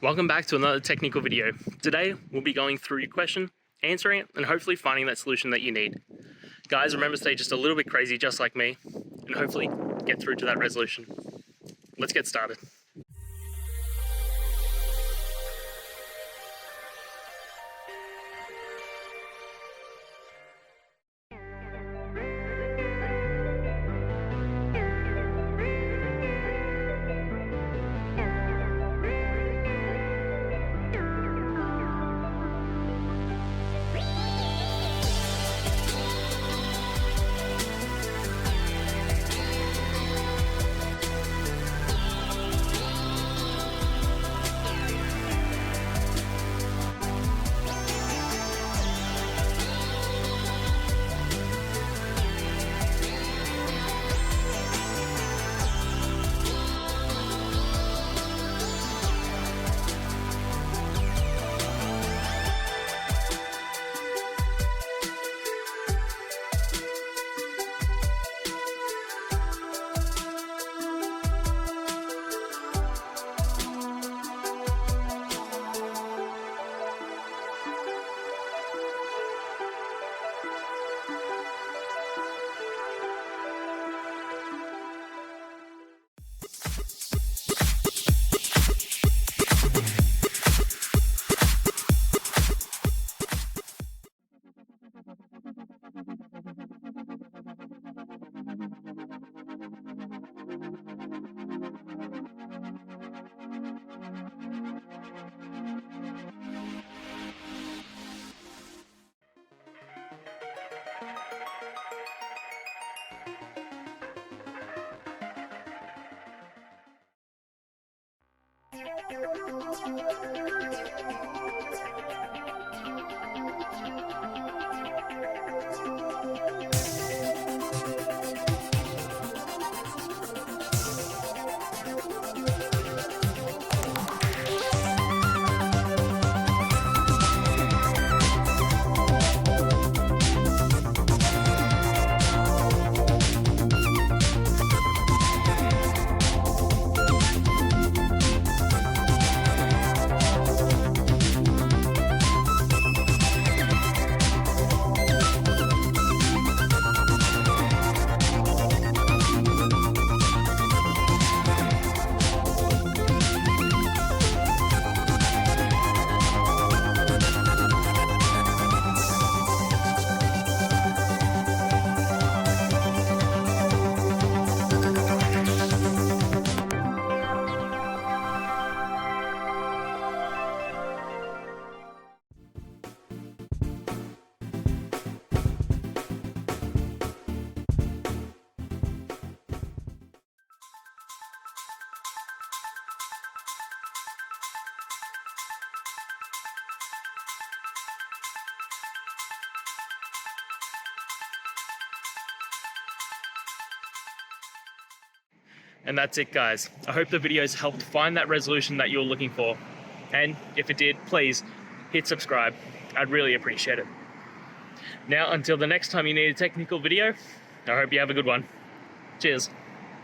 Welcome back to another technical video. Today we'll be going through your question, answering it, and hopefully finding that solution that you need. Guys, remember to stay just a little bit crazy just like me, and hopefully get through to that resolution. Let's get started. And that's it, guys. I hope the videos helped find that resolution that you're looking for. And if it did, please hit subscribe. I'd really appreciate it. Now, until the next time you need a technical video, I hope you have a good one. Cheers.